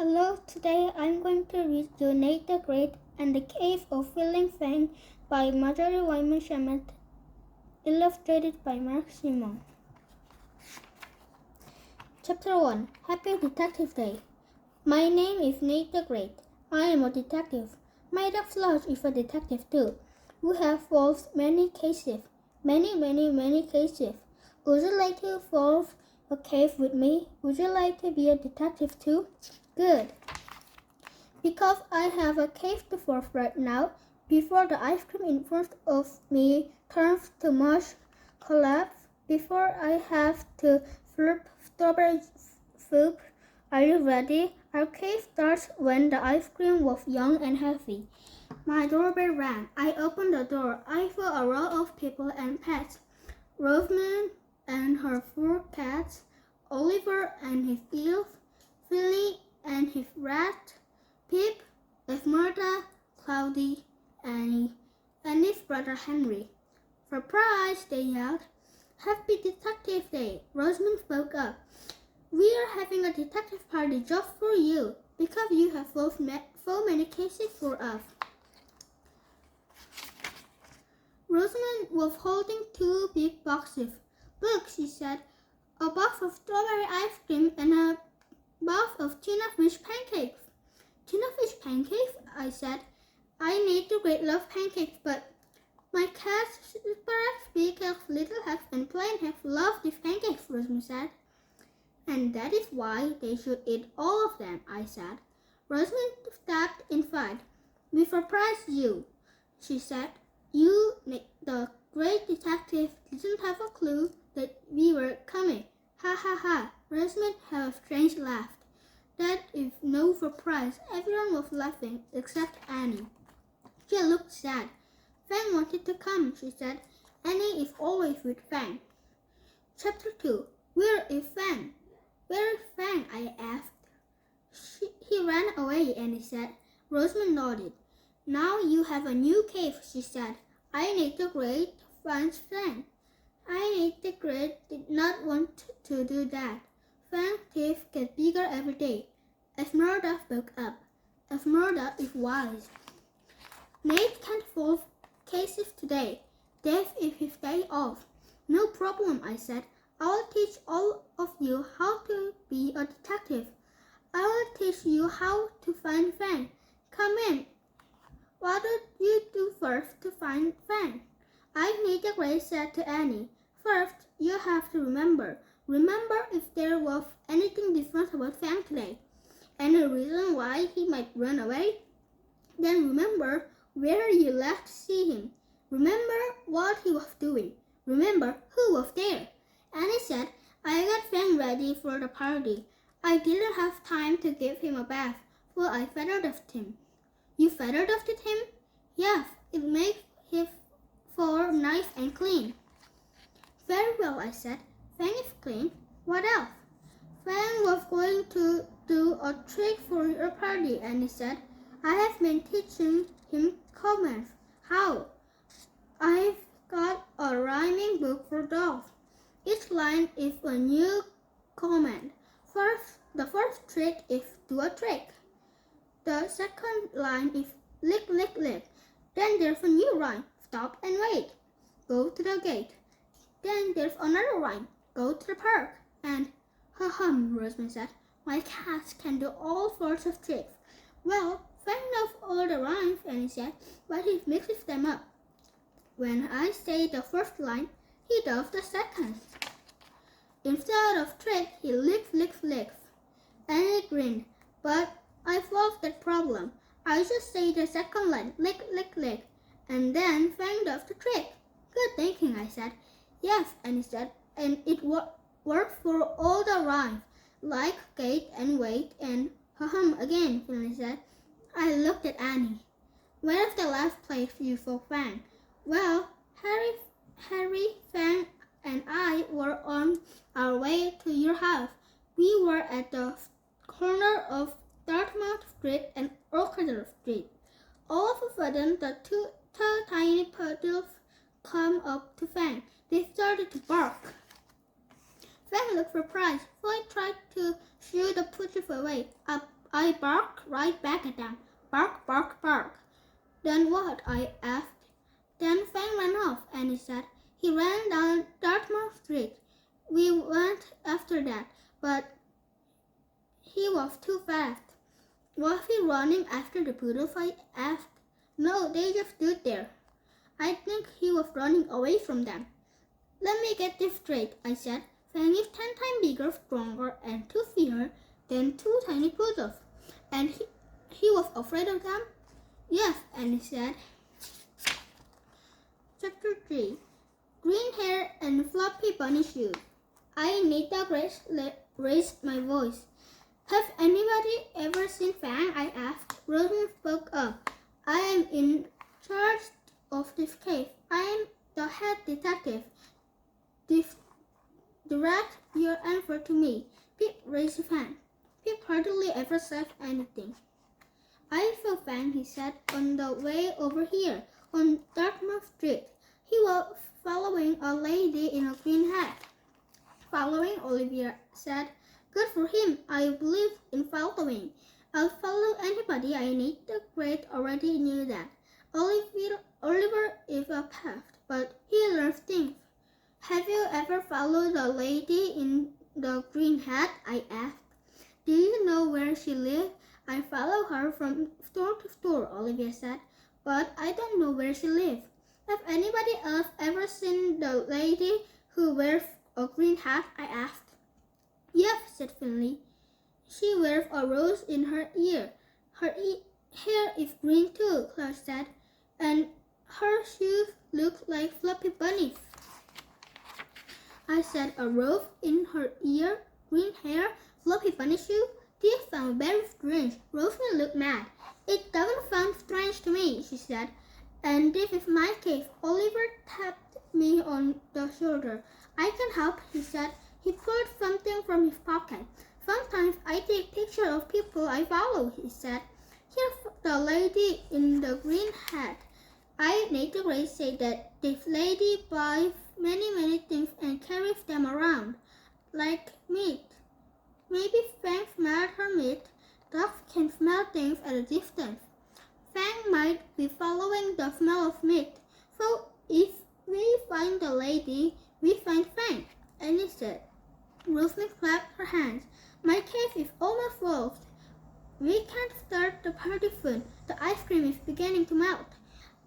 Hello, today I'm going to read Nate the Great and the Cave of Fleeing Fang by Marjorie Wyman Shamet, illustrated by Mark Simon. Chapter 1 Happy Detective Day. My name is Nate the Great. I am a detective. My dog Sludge is a detective too. We have solved many cases. Many cases. Would you like to solve a case with me? Would you like to be a detective too? Good. Because I have a case to solve right now, before the ice cream in front of me turns to mush collapse, before I have to slurp strawberry soup. Are you ready? Our case starts when the ice cream was young and heavy. My doorbell rang. I opened the door. I saw a row of people and pets. Rosamund and her 4 cats, Oliver and his eels, Philly and his rat, Pip, Esmeralda, Cloudy, Annie, and his brother Henry. Surprise! They yelled. Happy Detective Day! Rosamund spoke up. We are having a detective party just for you, because you have solved so many cases for us. Rosamund was holding 2 big boxes. Look, she said, a box of strawberry ice cream and a box of tuna fish pancakes. Tuna fish pancakes? I said. I need to great love pancakes, but my cats, Sparrows, Beagles, Little Hawks, and Plain Hawks love these pancakes, Rosamund said. And that is why they should eat all of them, I said. Rosamund stepped inside. We surprised you, she said. You, the great detective, didn't have a clue that we were coming. Ha ha ha. Rosamund had a strange laugh. That is no surprise. Everyone was laughing except Annie. She looked sad. Fang wanted to come, she said. Annie is always with Fang. Chapter 2 Where is Fang? Where is Fang? I asked. He ran away, Annie said. Rosamund nodded. Now you have a new cave, she said. I need the Great finds Fang. I need the Great did not want to do that. Fang's teeth get bigger every day. Esmeralda spoke up. Esmeralda is wise. Nate can't solve cases today. Dave is his day off. No problem, I said. I will teach all of you how to be a detective. I will teach you how to find Fang. Come in. What did you do first to find Fang? I need the Great said to Annie. First, you have to remember if there was anything different about Fang today. Any reason why he might run away? Then remember where you last see him. Remember what he was doing. Remember who was there. Annie said, I got Fang ready for the party. I didn't have time to give him a bath, so I feather dusted him. You feather dusted him? Yes, it makes his fur nice and clean. Very well, I said. Fang is clean. What else? Fang was going to do a trick for your party, Annie said. I have been teaching him commands. How? I've got a rhyming book for dogs. Each line is a new command. The first trick is do a trick. The second line is lick, lick, lick. Then there's a new rhyme. Stop and wait. Go to the gate. Then there's another rhyme. Go to the park. And, Rosamund said, my cats can do all sorts of tricks. Well, Fang knows all the rhymes, Annie said, but he mixes them up. When I say the first line, he does the second. Instead of trick, he licks, licks, licks. Annie grinned, but I solved that problem. I just say the second line, lick, lick, lick, and then Fang does the trick. Good thinking, I said. Yes, Annie said, and it works for all the rhymes, like gate and wait and again, Finley said. I looked at Annie. Where's the last place you saw Fang? Well, Harry, Fang, and I were on our way to your house. We were at the corner of Dartmouth Street and Orchard Street. All of a sudden, the two tiny puddles come up to Fang. They started to bark. Fang looked surprised, so I tried to shoo the puddles away. I barked right back at them. Bark, bark, bark. Then what? I asked. Then Fang ran off, Annie said. He ran down Dartmouth Street. We went after that, but he was too fast. Was he running after the poodles? I asked. No, they just stood there. I think he was running away from them. Let me get this straight, I said. Fang is 10 times bigger, stronger, and toothier than 2 tiny poodles. And he was afraid of them? Yes, Annie said. Chapter 3. Green hair and floppy bunny shoes. I need the grace raised my voice. Have anybody ever seen Fang? I asked. Rosemary spoke up. I am in charge of this case. I am the head detective. Direct your answer to me. Pip raised his hand. Pip hardly ever said anything. I saw Fang, he said, on the way over here, on Dartmouth Street. He was following a lady in a green hat. Following, Olivia said. Good for him. I believe in following. I'll follow anybody I need. The great already knew that. Oliver is a pest, but he learns things. Have you ever followed the lady in the green hat? I asked. Do you know where she lives? I follow her from store to store, Olivia said, but I don't know where she lives. Have anybody else ever seen the lady who wears a green hat? I asked. Yes, said Finley. She wears a rose in her ear. Her hair is green too, Claire said, and her shoes look like fluffy bunnies. I said, a rose in her ear, green hair, fluffy bunny shoes? This sounds very strange. Rosemary looked mad. It doesn't sound strange to me, she said. And this is my case. Oliver tapped me on the shoulder. I can help, he said. He pulled something from his pocket. Sometimes I take pictures of people I follow, he said. Here's the lady in the green hat. I made the Grace say that this lady buys many things and carries them around, like meat. Maybe Fang smelled her meat. Dogs can smell things at a distance. Fang might be following the smell of meat. So if we find the lady, we find Fang, Annie said. Rosemary clapped her hands. My case is almost solved. We can't start the party soon. The ice cream is beginning to melt.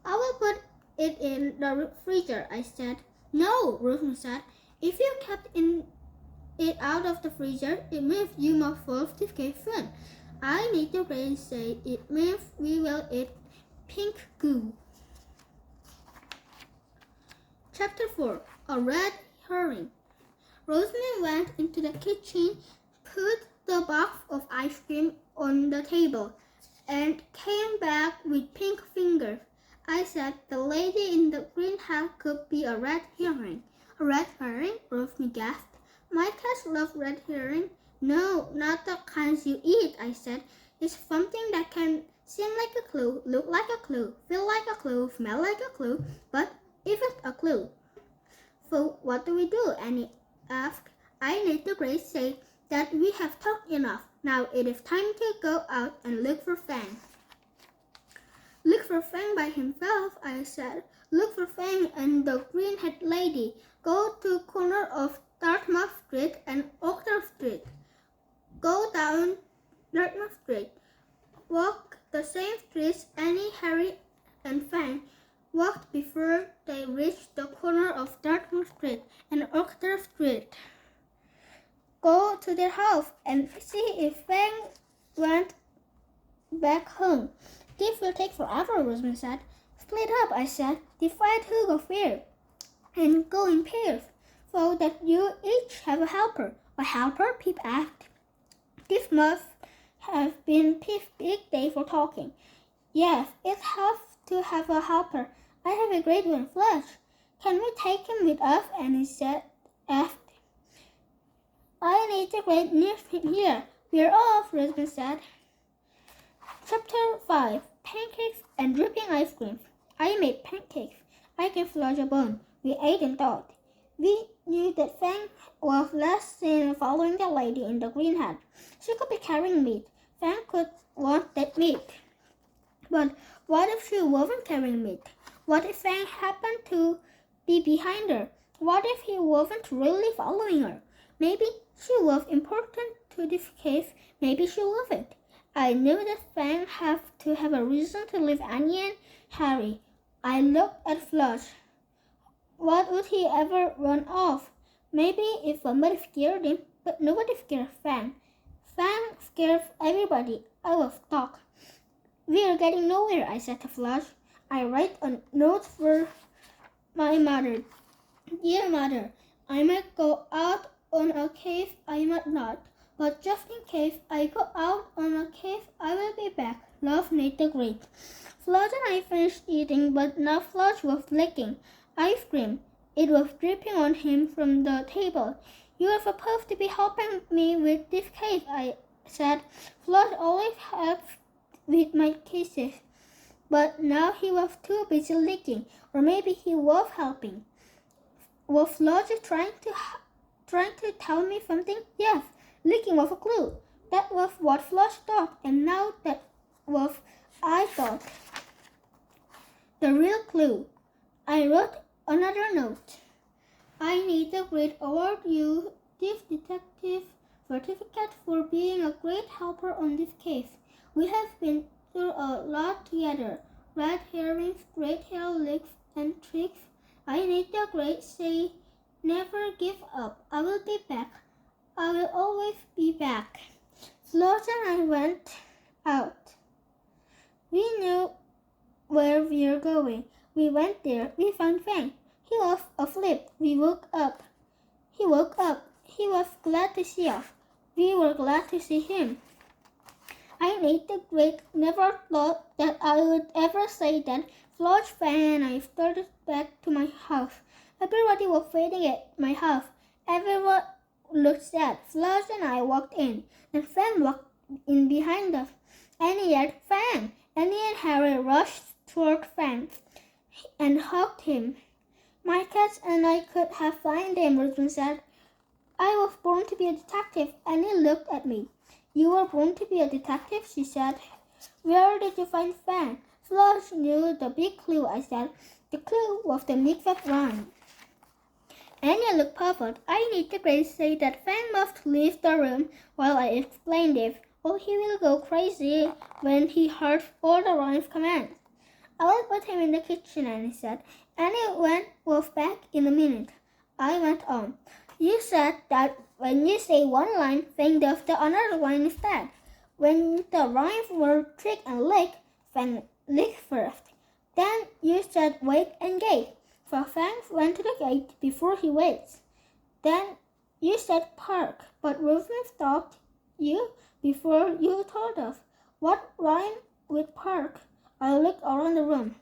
I will put it in the freezer, I said. No, Rosemary said. If you kept it out of the freezer, it means you must solve this case soon. I need the Grace say it means we will eat pink goo. Chapter 4. A Red Herring. Rosemary went into the kitchen, put the box of ice cream on the table, and came back with pink fingers. I said the lady in the green hat could be a red herring. A red herring? Rosemary gasped. My cats love red herring. No, not the kinds you eat, I said. It's something that can seem like a clue, look like a clue, feel like a clue, smell like a clue, but isn't a clue. So what do we do? Annie asked. I need the Grace say that we have talked enough. Now it is time to go out and look for Fang. Look for Fang by himself, I said. Look for Fang and the green-hat lady. Go to corner of Dartmouth Street and Oakdale Street. Go down Dartmouth Street. Walk the same streets Annie, Harry, and Fang walked before they reached the corner of Dartmouth Street and Oakdale Street. Go to their house and see if Fang went back home. This will take forever, Rosemary said. Split up, I said. Divide who go where, and go in pairs, so that you each have a helper. A helper? Pip asked. This must have been Pip's big day for talking. Yes, it has to have a helper. I have a great one, Sludge. Can we take him with us? Annie asked. I need the great news here. We're off, Rosemary said. Chapter 5. Pancakes and dripping ice cream. I made pancakes. I gave Sludge a bone. We ate and thought. We knew that Fang was last seen following the lady in the green hat. She could be carrying meat. Fang could want that meat. But what if she wasn't carrying meat? What if Fang happened to be behind her? What if he wasn't really following her? Maybe she was important to this cave, maybe she wasn't. I knew that Fang had to have a reason to leave Annie and Harry. I looked at Sludge. What would he ever run off? Maybe if somebody scared him, but nobody scared Fang. Fang scared everybody. I was stuck. We are getting nowhere, I said to Sludge. I write a note for my mother. Dear Mother, I might go out on a cave, I might not. But just in case I go out on a cave, I will be back. Love, Nate the Great. Sludge and I finished eating, but now Sludge was licking ice cream. It was dripping on him from the table. You are supposed to be helping me with this cave, I said. Sludge always helps with my kisses. But now he was too busy licking, or maybe he was helping. Was Sludge trying to tell me something? Yes, licking was a clue. That was what Sludge thought, and now that was I thought. The real clue. I wrote another note. I need a great award you this detective certificate for being a great helper on this case. We have been through a lot together. Red herrings, great hair licks and tricks. I need the great say, never give up. I will be back. I will always be back. Sludge and I went out. We knew where we were going. We went there. We found Fang. He was asleep. We woke up. He woke up. He was glad to see us. We were glad to see him. I Nate the Great never thought that I would ever say that. Sludge, Fang, and I started back to my house. Everybody was waiting at my house. Everyone looked sad. Sludge and I walked in, and Fang walked in behind us. Annie yelled, Fang! Annie and Harry rushed toward Fang and hugged him. My cats and I could have found him, Rosamund said. I was born to be a detective. Annie looked at me. You were born to be a detective, she said. Where did you find Fang? Sludge knew the big clue, I said. The clue was the mix-up rhyme. Annie looked puzzled. I need to say that Fang must leave the room while I explained it, or he will go crazy when he hears all the rhyme's commands. I will put him in the kitchen, Annie said. Annie was back in a minute. I went on. You said that when you say one line, Fang does the another line instead. When the rhymes were trick and lick, Fang licked first. Then you said wait and gate, for Fang went to the gate before he waits. Then you said park, but Rosamund stopped you before you told us. What rhyme with park? I looked around the room.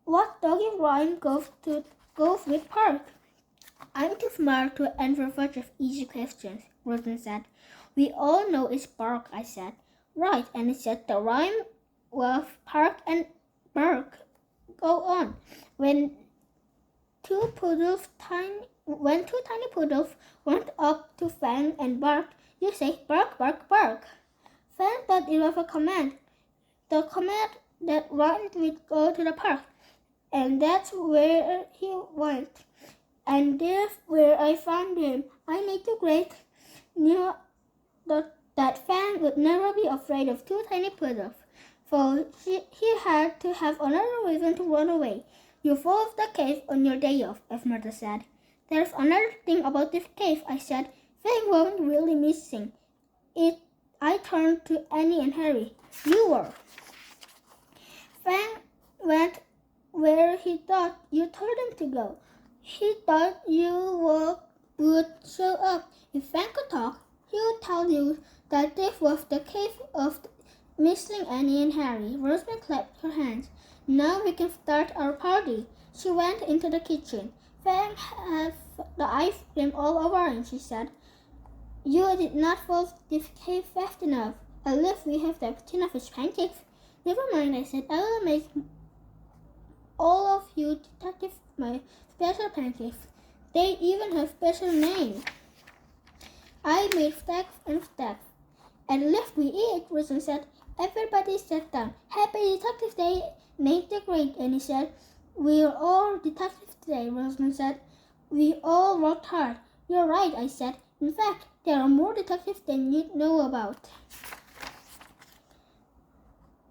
What doggy rhyme goes with park? I'm too smart to answer such easy questions, Rosamund said. We all know it's bark, I said. Right, and it said the rhyme was park and bark. Go on. When two tiny poodles went up to Fang and barked, you say bark, bark, bark. Fang thought it was a command. The command that rhymed with go to the park. And that's where he went. And there's where I found him. I Nate the Great knew that Fang would never be afraid of two tiny poodles, so he had to have another reason to run away. You followed the cave on your day off, as Mother said. There's another thing about this cave, I said. Fang wasn't really missing. I turned to Annie and Harry. You were. Fang went where he thought you told him to go. He thought you would show up. If Fang could talk, he would tell you that this was the cave of missing Annie and Harry. Rosamund clapped her hands. Now we can start our party. She went into the kitchen. Fang had the ice cream all over him, she said. You did not follow this cave fast enough. At least we have the tuna fish pancakes. Never mind, I said. I will make all of you detectives my special pancakes. They even have special names. I made stacks and stacks. At least we eat, Rosamond said. Everybody sat down. Happy Detective Day, Nate the Great, Annie said. We're all detectives today, Rosamond said. We all worked hard. You're right, I said. In fact, there are more detectives than you know about.